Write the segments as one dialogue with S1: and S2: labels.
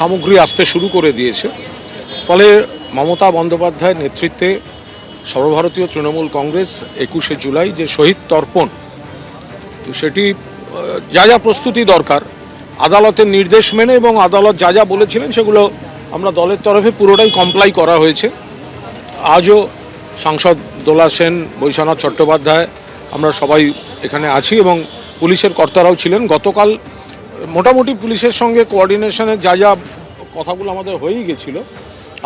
S1: সামগ্রী আসতে শুরু করে দিয়েছে। ফলে মমতা বন্দ্যোপাধ্যায়ের নেতৃত্বে সর্বভারতীয় তৃণমূল কংগ্রেস 21শে জুলাই যে শহীদ তর্পণ, সেটি যা যা প্রস্তুতি দরকার আদালতের নির্দেশ মেনে এবং আদালত যা যা বলেছিলেন সেগুলো আমরা দলের তরফে পুরোটাই কমপ্লাই করা হয়েছে। আজও সাংসদ দোলা সেন, বৈশ্বনাথ চট্টোপাধ্যায় আমরা সবাই এখানে আছি এবং পুলিশের কর্তারাও ছিলেন। গতকাল মোটামুটি পুলিশের সঙ্গে কোঅর্ডিনেশনের যা যা কথাগুলো আমাদের হয়েই গেছিলো।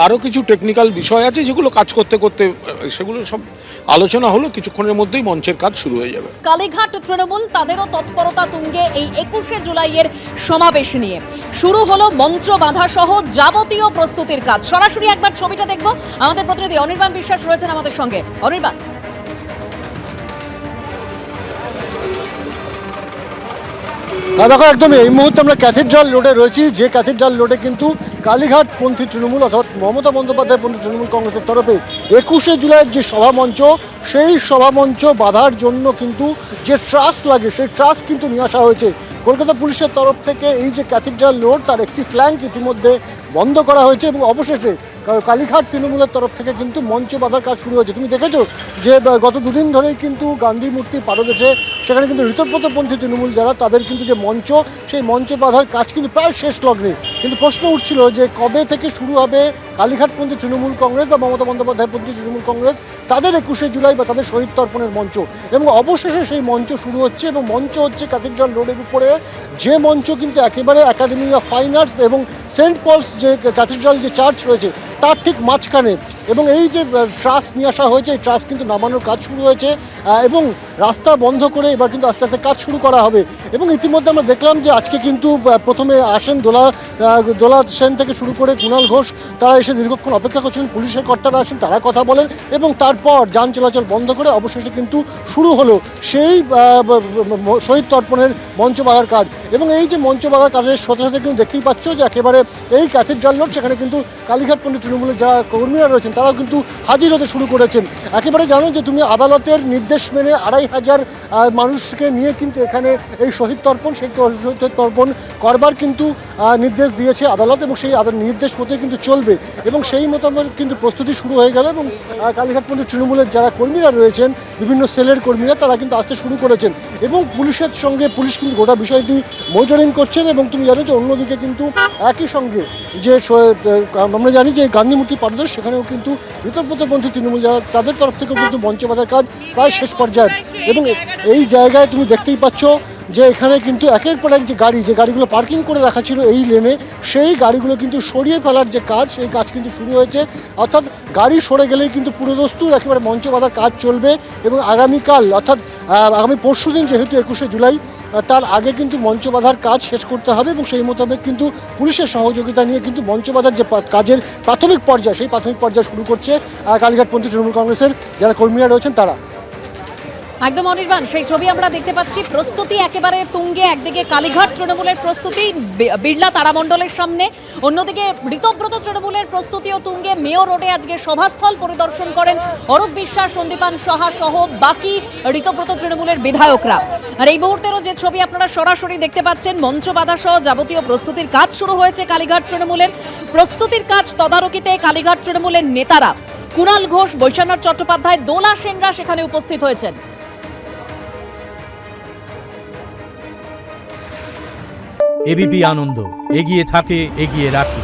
S1: আরও কিছু টেকনিক্যাল বিষয় আছে যেগুলো কাজ করতে করতে সেগুলো সব আলোচনা হলো, কিছুক্ষণের মধ্যেই মঞ্চের কাজ শুরু হয়ে যাবে।
S2: কালীঘাট তৃণমূল তাদেরও তৎপরতা তুঙ্গে এই 21শে জুলাইয়ের সমাবেশ নিয়ে শুরু হলো মঞ্চ বাঁধা সহ যাবতীয় প্রস্তুতির কাজ। সরাসরি একবার ছবিটা দেখব, আমাদের প্রতিনিধি অনির্বাণ বিশ্বাস রয়েছেন আমাদের সঙ্গে। অনির্বাণ,
S3: দেখো একদমই এই মুহূর্তে আমরা ক্যাথিড্রাল রোডে রয়েছি, যে ক্যাথিড্রাল রোডে কিন্তু কালীঘাট পন্থী তৃণমূল অর্থাৎ মমতা বন্দ্যোপাধ্যায় পন্থী তৃণমূল কংগ্রেসের তরফে 21শে জুলাইয়ের যে সভামঞ্চ, সেই সভামঞ্চ বাঁধার জন্য কিন্তু যে ট্রাস লাগে সেই ট্রাস কিন্তু নিয়ে আসা হয়েছে কলকাতা পুলিশের তরফ থেকে। এই যে ক্যাথিড্রাল রোড তার একটি ফ্ল্যাঙ্ক ইতিমধ্যে বন্ধ করা হয়েছে এবং অবশেষে কালীঘাট তৃণমূলের তরফ থেকে কিন্তু মঞ্চ বাঁধার কাজ শুরু হয়েছে। তুমি দেখেছো যে গত দুদিন ধরেই কিন্তু গান্ধী মূর্তির পাদদেশে সেখানে কিন্তু ঋতব্রতপন্থী তৃণমূল যারা তাদের কিন্তু যে মঞ্চ, সেই মঞ্চ বাঁধার কাজ কিন্তু প্রায় শেষ লগ্নে। কিন্তু প্রশ্ন উঠছিল যে কবে থেকে শুরু হবে কালীঘাটপন্থী তৃণমূল কংগ্রেস বা মমতা বন্দ্যোপাধ্যায়পন্থী তৃণমূল কংগ্রেস তাদের 21শে জুলাই বা তাদের শহীদ তর্পণের মঞ্চ। এবং অবশেষে সেই মঞ্চ শুরু হচ্ছে এবং মঞ্চ হচ্ছে ক্যাথিড্রাল রোডের উপরে, যে মঞ্চ কিন্তু একেবারে একাডেমি অফ ফাইন আর্টস এবং সেন্ট পলস যে ক্যাথিড্রাল যে চার্চ রয়েছে তার ঠিক মাঝখানে। এবং এই যে ট্রাস নিয়ে আসা হয়েছে, এই ট্রাস কিন্তু নামানোর কাজ শুরু হয়েছে এবং রাস্তা বন্ধ করে এবার কিন্তু আস্তে আস্তে কাজ শুরু করা হবে। এবং ইতিমধ্যে আমরা দেখলাম যে আজকে কিন্তু প্রথমে আসেন দোলা সেন থেকে শুরু করে কুণাল ঘোষ, তারা এসে দীর্ঘক্ষণ অপেক্ষা করছিলেন, পুলিশের কর্তারা আসেন, তারা কথা বলেন এবং তারপর যান চলাচল বন্ধ করে অবশেষে কিন্তু শুরু হলো সেই শহীদ তর্পণের মঞ্চ বাঁধার কাজ। এবং এই যে মঞ্চ বাঁধার কাজের সাথে সাথে কিন্তু দেখতেই পাচ্ছ যে একেবারে এই ক্যাথিড্রাল রোড, সেখানে কিন্তু কালীঘাট পন্থী তৃণমূলের যারা কর্মীরা রয়েছেন তারাও কিন্তু হাজির হতে শুরু করেছেন। একেবারে জানো যে তুমি আদালতের নির্দেশ মেনে 2500 মানুষকে নিয়ে কিন্তু এখানে এই শহীদ তর্পণ, সেই শহীদ তর্পণ করবার কিন্তু নির্দেশ দিয়েছে আদালত এবং সেই নির্দেশ মতোই কিন্তু চলবে এবং সেই মোতাবেক কিন্তু প্রস্তুতি শুরু হয়ে গেল। এবং কালীঘাটপন্থী তৃণমূলের যারা কর্মীরা রয়েছেন, বিভিন্ন সেলের কর্মীরা, তারা কিন্তু আসতে শুরু করেছেন এবং পুলিশের সঙ্গে পুলিশ কিন্তু গোটা বিষয়টি মনিটরিং করছেন। এবং তুমি জানো যে অন্যদিকে কিন্তু একই সঙ্গে যে আমরা জানি যে গান্ধী মূর্তি পাদদেশ, সেখানেও কিন্তু ঋতব্রতপন্থী তৃণমূল যারা তাদের তরফ থেকেও কিন্তু মঞ্চ বাঁধার কাজ প্রায় শেষ পর্যায়ে। এবং এই জায়গায় তুমি দেখতেই পাচ্ছ যে এখানে কিন্তু একের পর এক যে গাড়িগুলো পার্কিং করে রাখা ছিল এই লেনে, সেই গাড়িগুলো কিন্তু সরিয়ে ফেলার যে কাজ, সেই কাজ কিন্তু শুরু হয়েছে। অর্থাৎ গাড়ি সরে গেলেই কিন্তু পুরোদস্তুর একেবারে মঞ্চ বাঁধার কাজ চলবে এবং আগামীকাল অর্থাৎ আগামী পরশুদিন যেহেতু 21শে জুলাই, তার আগে কিন্তু মঞ্চ বাঁধার কাজ শেষ করতে হবে এবং সেই মোতাবেক কিন্তু পুলিশের সহযোগিতা নিয়ে কিন্তু মঞ্চ বাঁধার যে কাজের প্রাথমিক পর্যায়, সেই প্রাথমিক পর্যায় শুরু করছে কালীঘাটপন্থী তৃণমূল কংগ্রেসের যারা কর্মীরা রয়েছেন তারা।
S2: একদম অনির্বাণ, সেই ছবি আমরা দেখতে পাচ্ছি। প্রস্তুতি একেবারে তুঙ্গে, একদিকে কালীঘাট তৃণমূলের প্রস্তুতি বিড়লা তারামণ্ডলের সামনে, অন্যদিকে ঋতব্রত তৃণমূলের প্রস্তুতিও তুঙ্গে। মেয়র রোডে আজকে সভাস্থল পরিদর্শন করেন অরূপ বিশ্বাস, সন্দীপান সাহা সহ বাকি ঋতব্রত তৃণমূলের বিধায়করা। আর এই মুহূর্তেরও যে ছবি আপনারা সরাসরি দেখতে পাচ্ছেন, মঞ্চ বাঁধা সহ যাবতীয় প্রস্তুতির কাজ শুরু হয়েছে কালীঘাট তৃণমূলের। প্রস্তুতির কাজ তদারকিতে কালীঘাট তৃণমূলের নেতারা কুণাল ঘোষ, বৈশ্বনাথ চট্টোপাধ্যায়, দোলা সেনরা সেখানে উপস্থিত হয়েছেন।
S4: এবিপি আনন্দ, এগিয়ে থাকে, এগিয়ে রাখে।